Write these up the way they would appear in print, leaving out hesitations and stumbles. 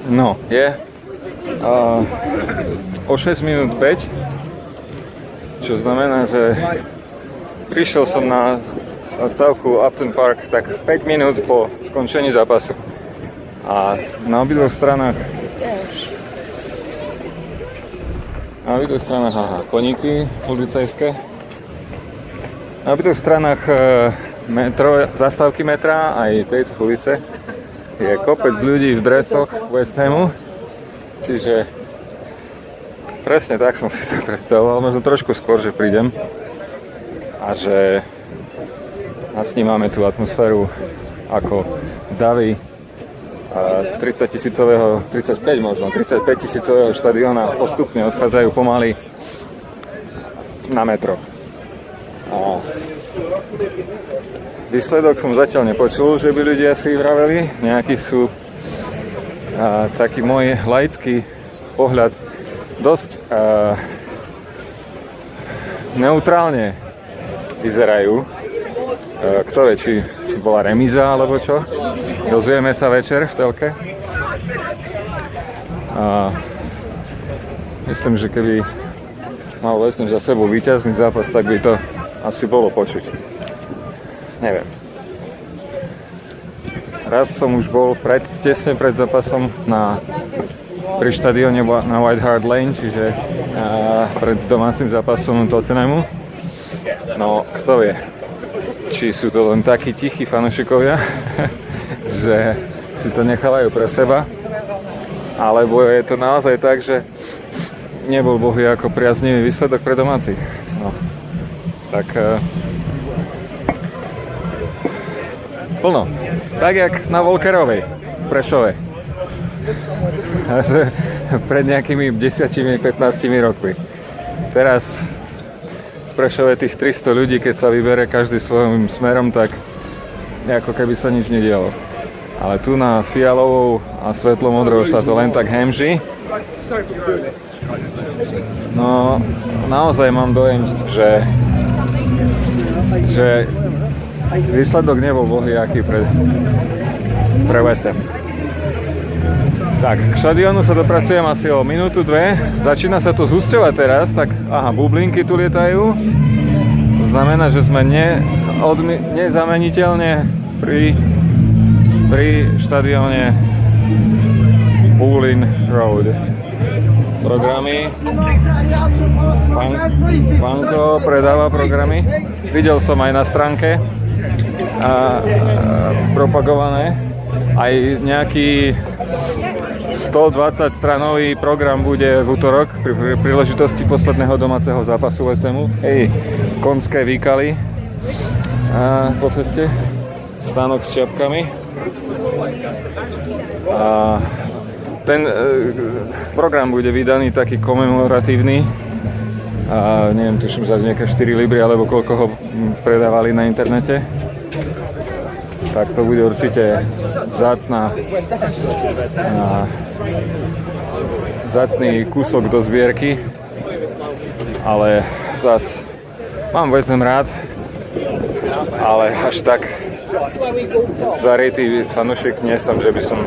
No, je o 6 minút 5, čo znamená, že prišiel som na stavku Upton Park tak 5 minút po skončení zápasu. A na obidvoch stranách koníky policajské. Na obidvoch stranách metro, zastávky metra aj tejto ulice je kopec ľudí v dresoch West Hamu. Čiže presne tak som si to predstavoval, možno trošku skôr, že prídem a že nasnímame tú atmosféru ako davy z 35 tisícového štadióna postupne odchádzajú pomaly na metro. A výsledok som zatiaľ nepočul, že by ľudia si vraveli. Nejaký sú taký môj laický pohľad dosť neutrálne vyzerajú. Kto vie, či bola remíza alebo čo. Dozvieme sa večer v telke. Myslím, že keby mal West Ham za sebou víťazný zápas, tak by to asi bolo počuť. Neviem. Raz som už bol tesne pred zápasom pri štadióne na White Hart Lane, čiže pred domácim zápasom Tottenhamu. No, kto vie, či sú to len takí tichí fanúšikovia, že si to nechávajú pre seba, alebo je to naozaj tak, že nebol bohu ako priaznivý výsledok pre domácich. No, tak plno. Tak jak na Volkerovej v Prešove. Pred nejakými 10-15 rokmi. Teraz v Prešove tých 300 ľudí, keď sa vybere každý svojím smerom, tak ako keby sa nič nedialo. Ale tu na fialovou a svetlomodrou sa to len tak hemží. No, naozaj mám dojem, že výsledok nebol bohviaký pre West Ham. Tak, k štadiónu sa dopracujem asi o minútu, dve. Začína sa to zhusťovať teraz, tak bublinky tu lietajú. To znamená, že sme nezameniteľne pri štadióne Boulin Road. Programy. Panko predáva programy. Videl som aj na stránke propagované. Aj nejaký 120 stranový program bude v utorok pri príležitosti posledného domáceho zápasu West Hamu. Konské výkaly po ceste. Stánok s čiapkami. Ten program bude vydaný taký komemoratívny. Neviem, tuším za nejaké 4 libry alebo koľko ho predávali na internete. Tak to bude určite vzácny kúsok do zbierky. Ale zas mám West Ham rád, ale až tak zarytý fanúšik nie som, že by som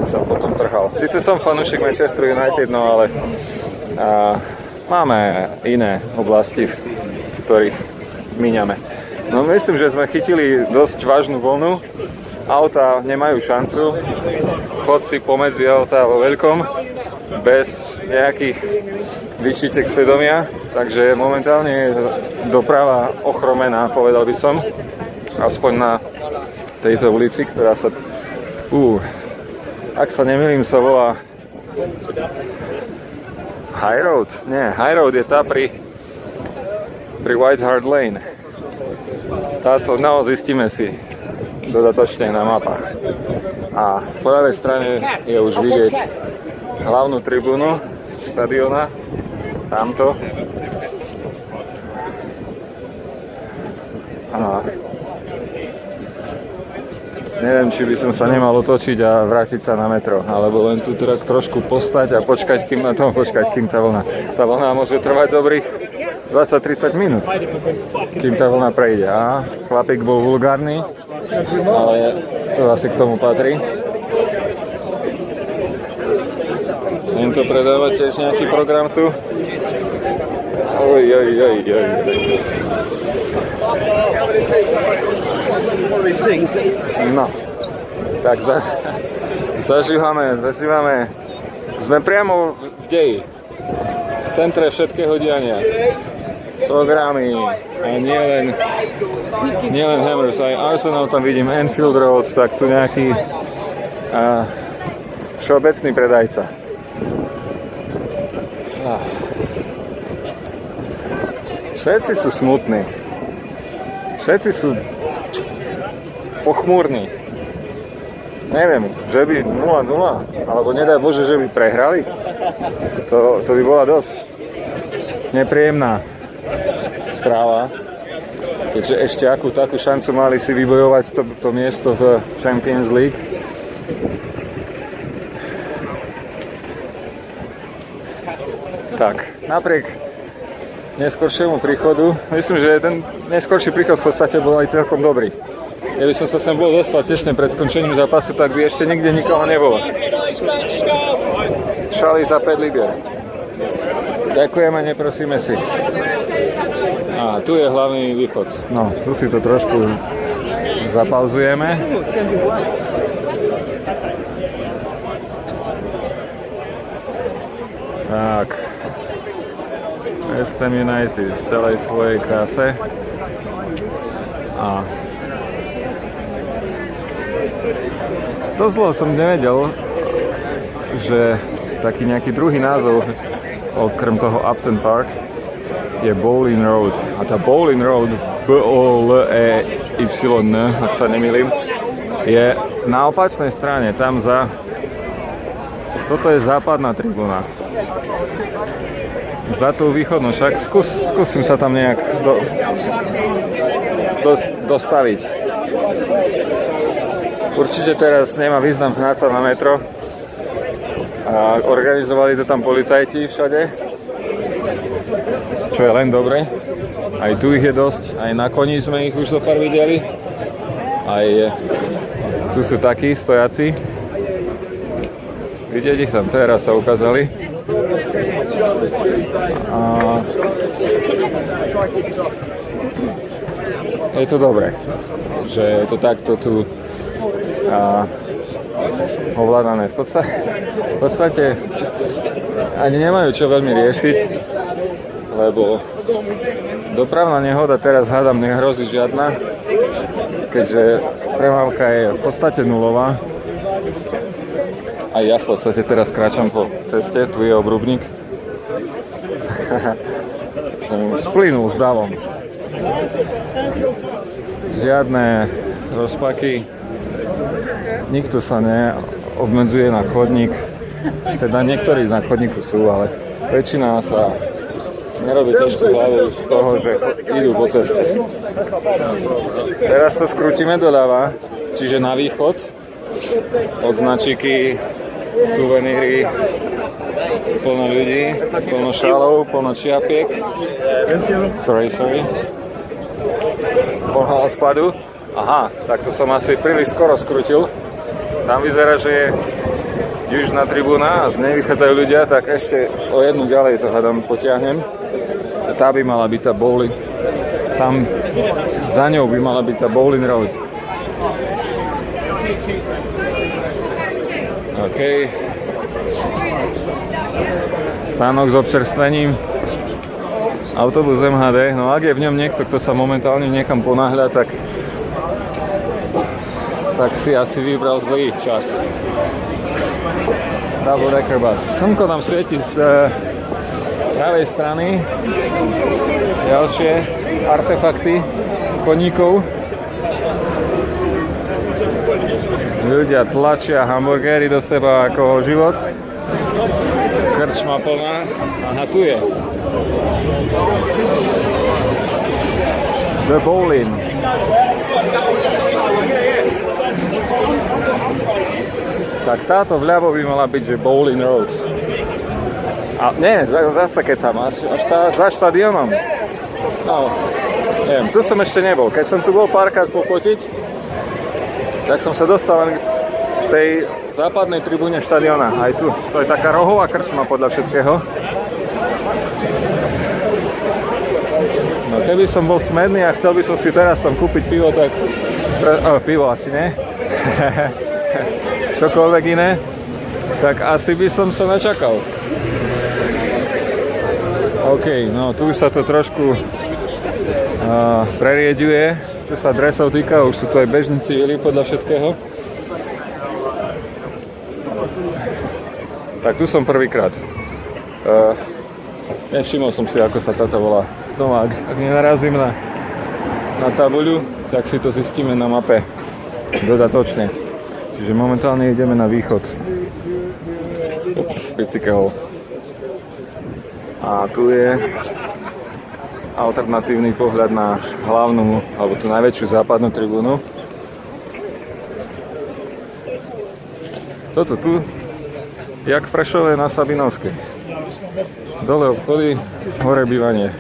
sa potom trhal. Sice som fanúšik Manchester United, no ale máme iné oblasti, v ktorých míňame. No myslím, že sme chytili dosť vážnu vlnu. Autá nemajú šancu. Chodci pomedzi autá vo veľkom, bez nejakých výšitek svedomia. Takže momentálne je doprava ochromená, povedal by som. Aspoň na tejto ulici, ktorá sa... ak sa nemýlim, sa volá High Road? Nie, High Road je tá pri White Hart Lane. Táto, zistíme si dodatočne na mapách. A po ľavej strane je už vidieť hlavnú tribúnu štadióna. Tamto. Neviem, či by som sa nemal otočiť a vrátiť sa na metro, alebo len tu trošku postať a počkať, kým tá vlna môže trvať dobrých 20-30 minút, kým tá vlna prejde. A chlapík bol vulgárny, ale to asi k tomu patrí. Viem to predávať tiež nejaký program tu. Oj. No, tak zažívame. Sme priamo v deji, v centre všetkého diania. Programy, a nielen Hammers, aj Arsenal tam vidím, Anfield Road, tak tu nejaký všeobecný predajca. Všetci sú smutní. Všetci sú pochmúrni. Neviem, že by 0-0, alebo nedaj Bože, že by prehrali. To by bola dosť nepríjemná správa. Keďže ešte akú takú šancu mali si vybojovať to miesto v Champions League. Tak, napriek neskoršiemu príchodu, myslím, že ten neskorší príchod v podstate bol aj celkom dobrý. Keby som sa sem bol dostal tesne pred skončením zápasu, tak by ešte nikde nikoho nebolo. Šali za 5 libier. Ďakujeme, neprosíme si. A tu je hlavný východ. No, tu si to trošku zapauzujeme. Tak. West Ham United v celej svojej kráse. A to zlo som nevedel, že taký nejaký druhý názov okrem toho Upton Park je Bowling Road. A tá Bowling Road, B-O-L-E-Y-N, ak sa nemýlim, je na opačnej strane, tam za... Toto je západná tribúna. Za tú východnú, však skúsim sa tam nejak dostaviť. Určite teraz nemá význam hnáť sa na metro. A organizovali to tam policajti všade, čo je len dobre. Aj tu ich je dosť, aj na koni sme ich už zo pár videli. Aj tu sú takí stojaci. Vidieť ich tam teraz sa ukázali. A je to dobré, že je to takto tu ovládané. V podstate ani nemajú čo veľmi riešiť, lebo dopravná nehoda teraz hádam nehrozí žiadna, keďže premávka je v podstate nulová. A ja v podstate teraz kráčam po ceste, tu je obrubník. Som splynul s davom. Žiadne rozpaky, nikto sa neobmedzuje na chodník. Teda niektorí na chodníku sú, ale väčšina sa nerobí ťažkú hlavu z toho, že idú po ceste. Teraz to skrútime doľava, čiže na východ od značiky, suveníry, plno ľudí, plno šálov, plno čiapiek. Sorry. Plno odpadu. Aha, tak to som asi príliš skoro skrutil. Tam vyzerá, že je južná tribúna a z nej vychádzajú ľudia, tak ešte o jednu ďalej to hádam potiahnem. Tá by mala byť tá Bowling. Tam za ňou by mala byť tá Bowling Road. OK. Stánok s občerstvením. Autobus MHD. No ak je v ňom niekto, kto sa momentálne niekam ponáhľa, tak si asi vybral zlý čas. Double decker bus. Slnko nám svieti z pravej strany. Ďalšie artefakty koníkov. Ľudia tlačia hamburgery do seba ako život. Krčma plná. Aha, tu je. The Bowling. Tak táto vľavo by mala byť, že Bowling Road. A nie, zase keď sa máš, až za štadiónom. No, neviem, tu som ešte nebol. Keď som tu bol párkrát pofotiť, Tak som sa dostal len v tej západnej tribúne štadiona. Aj tu. To je taká rohová krčma podľa všetkého. No keby som bol smedný a chcel by som si teraz tam kúpiť pivo, tak... pivo asi ne. Čokoľvek iné. Tak asi by som sa načakal. OK, no tu sa to trošku prerieďuje, čo sa dresov týka, už sú tu aj bežní civili podľa všetkého. Tak tu som prvýkrát. Nevšimol som si, ako sa táto volá. Znova, ak nenarazím na tabuľu, tak si to zistíme na mape dodatočne. Čiže momentálne ideme na východ. Bicykel. A tu je alternatívny pohľad na hlavnú, alebo tú najväčšiu západnú tribúnu. Toto tu, jak v Prešove na Sabinovskej. Dole obchody, hore bývanie.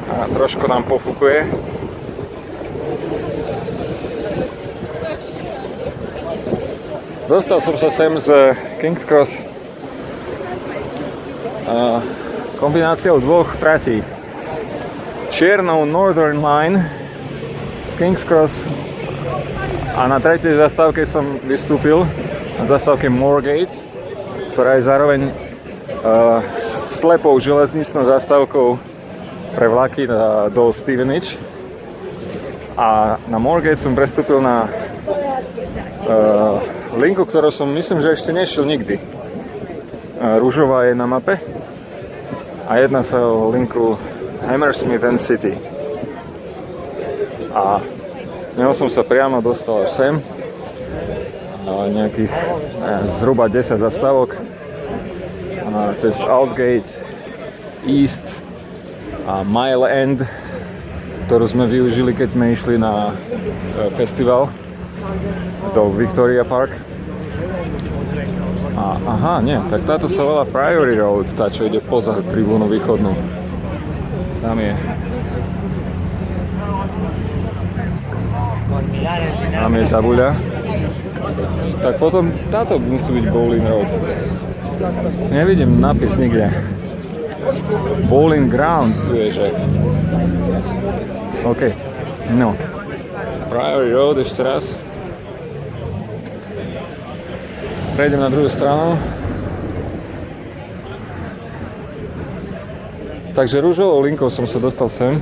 A trošku nám pofúkuje. Dostal som sa sem z King's Cross kombináciou dvoch tratí. Čiernou Northern Line z King's Cross a na tretej zastávke som vystúpil na zastávke Moorgate, ktorá je zároveň slepou železničnou zastávkou pre vlaky do Stevenage. A na Moorgate som prestúpil na linku, ktorú som myslím, že ešte nešiel nikdy. Ružová je na mape a jedná sa o linku Hammersmith and City. A neho som sa priamo dostal až sem. Nejakých zhruba 10 zastávok cez Aldgate, East a Mile End, ktorú sme využili, keď sme išli na festival do Victoria Park. Aha, nie, tak táto sa volá Priory Road, tá, čo ide poza tribúnu východnú. Tam je. Tam je tabuľa. Tak potom táto musí byť Bowling Road. Nevidím nápis nikde. Bowling Ground tu je, že? OK, no. Priory Road ešte raz. Prejdem na druhú stranu. Takže rúžovou linkou som sa dostal sem,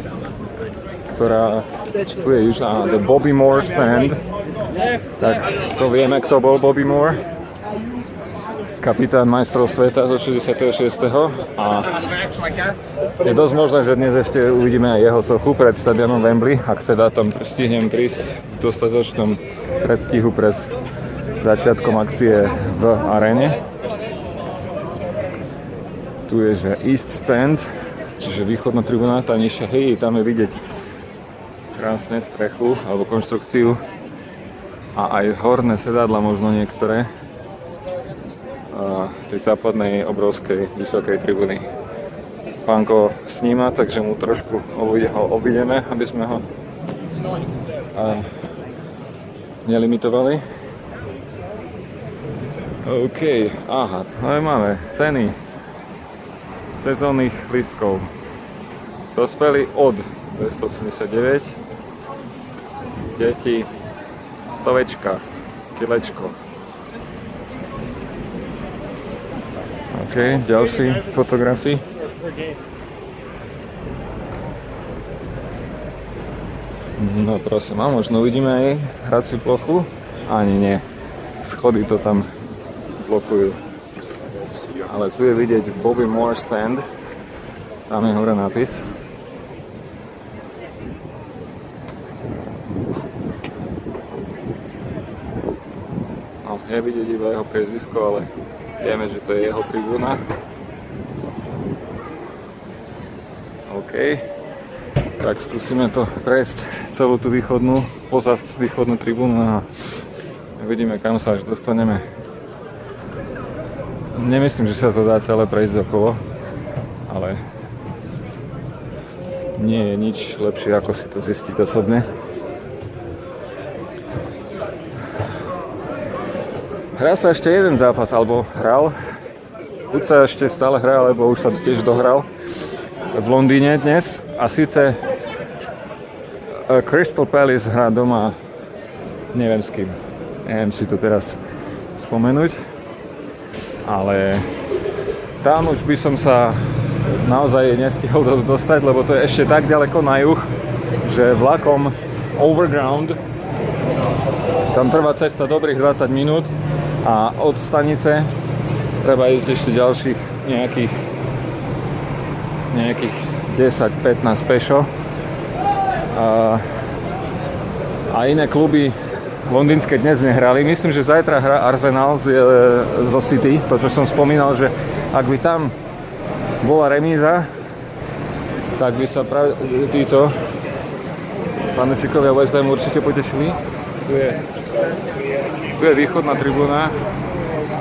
ktorá tu je južná, The Bobby Moore Stand. Tak to vieme, kto bol Bobby Moore. Kapitán majstrov sveta zo 66. A je dosť možné, že dnes ešte uvidíme aj jeho sochu pred štadiónom Wembley, ak teda tam stihnem prísť v dostatočnom predstihu pred začiatkom akcie v aréne. Tu je, že East Stand, čiže východná tribúna, tá nižšia, hej, tam je vidieť krásne strechu alebo konštrukciu a aj horné sedadla možno niektoré tej západnej obrovskej vysokej tribúny. Pánko sníma, takže mu trošku ho obideme, aby sme ho nelimitovali. OK, aha, no máme ceny sezónnych lístkov. Dospelí od 289, deti 100, kilečko. OK, ďalší fotografii. No prosím, a možno uvidíme aj hraciu plochu? Ani nie. Schody to tam blokujú. Ale tu je vidieť Bobby Moore Stand. Tam je hore nápis. No, je vidieť iba jeho priezvisko, ale vieme, že to je jeho tribúna. OK. Tak skúsime to prejsť celú tú východnú, pozad východnú tribúnu a vidíme, kam sa až dostaneme. Nemyslím, že sa to dá celé prejsť okolo, ale nie je nič lepšie, ako si to zistiť osobne. Hrá sa ešte jeden zápas, alebo hral. Buď sa ešte stále hrá, alebo už sa tiež dohral v Londýne dnes. A síce Crystal Palace hrá doma, neviem s kým. Neviem si to teraz spomenúť. Ale tam už by som sa naozaj nestihol dostať, lebo to je ešte tak ďaleko na juh, že vlakom overground tam trvá cesta dobrých 20 minút a od stanice treba ísť ešte ďalších nejakých 10-15 pešo. A iné kluby londýnske dnes nehrali. Myslím, že zajtra hrá Arsenal zo City, to čo som spomínal, že ak by tam bola remíza, tak by sa títo fanúšikovia West Hamu určite potešili. Tu je východná tribúna,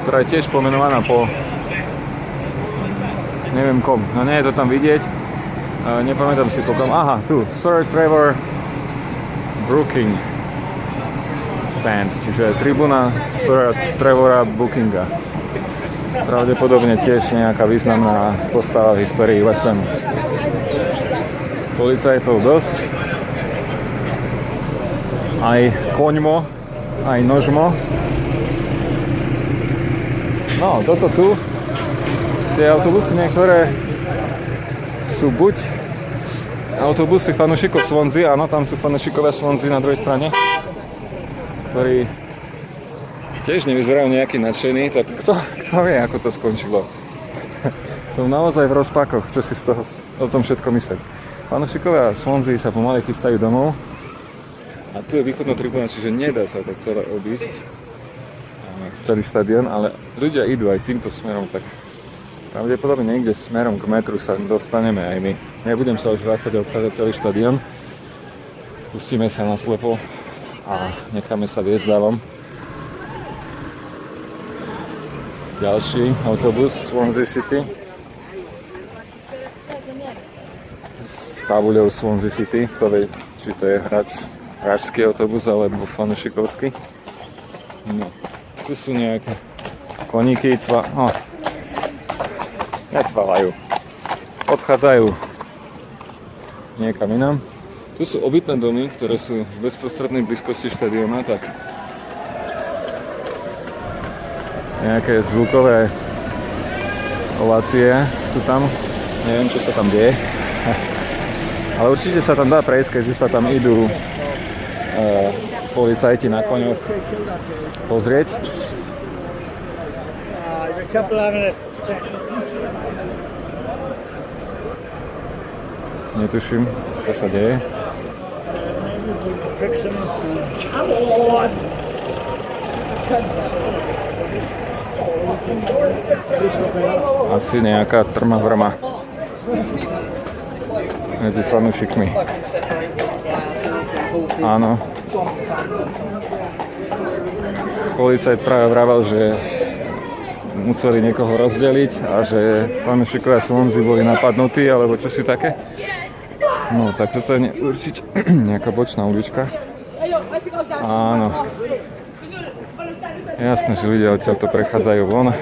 ktorá je tiež pomenovaná po neviem kom. No nie je to tam vidieť. Nepamätám si po kom. Aha, tu. Sir Trevor Brooking stand, čiže tribúna Sir Trevora Brookinga. Pravdepodobne tiež nejaká významná postava v histórii West Hamu. Policajtov dosť. Aj koňmo, aj nožmo. No, toto tu, tie autobusy niektoré sú buď autobusy fanúšikov Swansea, áno, tam sú fanúšikovia Swansea na druhej strane, ktorí tiež nevyzerajú nejaký nadšený, tak kto vie, ako to skončilo. Som naozaj v rozpakoch, čo si z toho, o tom všetko mysleť. Fanúšikovia Swansea sa pomaly chystajú domov a tu je východná tribúna, čiže nedá sa to celé obísť, celý štadión, ale ľudia idú aj týmto smerom, tak pravdepodobne niekde smerom k metru sa dostaneme aj my. Nebudem sa už vrácať a obchádzať celý štadión. Pustíme sa na slepo a necháme sa viesť dávom. Ďalší autobus Swansea City. S tabuľou Swansea City, v ktorej, či to je hráčský autobus alebo fanúšikovský. No. Tu sú nejaké koníky, necvávajú. Odchádzajú niekam inám. Tu sú obytné domy, ktoré sú v bezprostrednej blízkosti štadióna, tak nejaké zvukové ovácie sú tam. Neviem, čo sa tam deje. Ale určite sa tam dá prejsť, keďže sa tam idú policajti na koňoch pozrieť. Netuším, čo sa deje. Asi nejaká trma-vrma medzi fanúšikmi. Áno. Policajt práve vravel, že museli niekoho rozdeliť a že fanúšikovia Swansea boli napadnutí, alebo čo si také. No, tak toto je určite nejaká bočná ulička. Áno. Jasné, že ľudia odtiaľto prechádzajú von.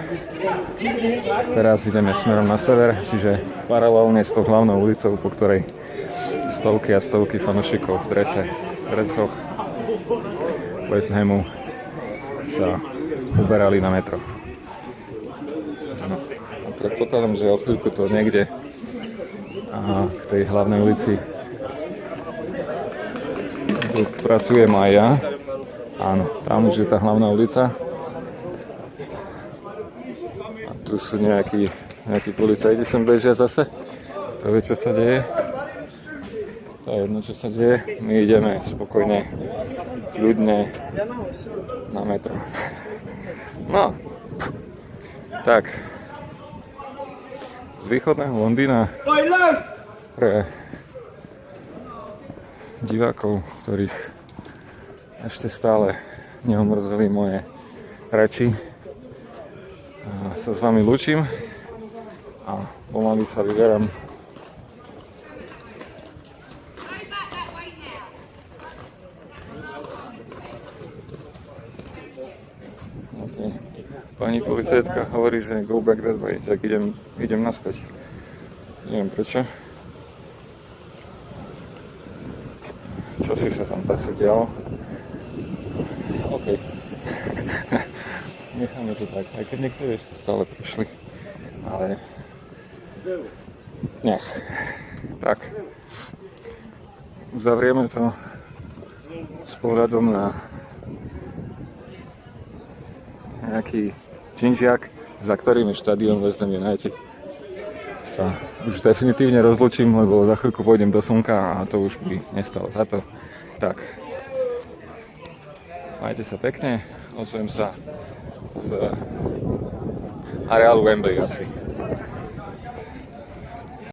Teraz ideme smerom na sever, čiže paralelne s tou hlavnou ulicou, po ktorej stovky a stovky fanúšikov v dresoch West Hamu sa uberali na metro. A predpokladám, že o chvíľku to niekde k tej hlavnej ulici tu pracujem aj ja. Áno, tam už je tá hlavná ulica. A tu sú nejakí policajti sem bežia zase. To vie, čo sa deje. To je jedno, čo sa deje. My ideme spokojne, ľudne na metro. No, tak. Z východného Londýna pre divákov, ktorých ešte stále neomrzeli moje reči. A sa s vami lúčim a pomaly sa vyberám. Okay. Pani policajtka hovorí, že go back that way, tak idem naspäť. Neviem prečo. Čo si sa tam zase dialo? OK. Necháme to tak, aj keď niektorí ešte stále prišli. Ale nech. Tak. Uzavrieme to s pohľadom na nejaký činžiak, za ktorým je štadión West Ham United. Sa už definitívne rozlúčim, lebo za chvíľku pôjdem do slnka a to už by nestalo za to. Tak, majte sa pekne, ozvem sa z areálu Wembley asi.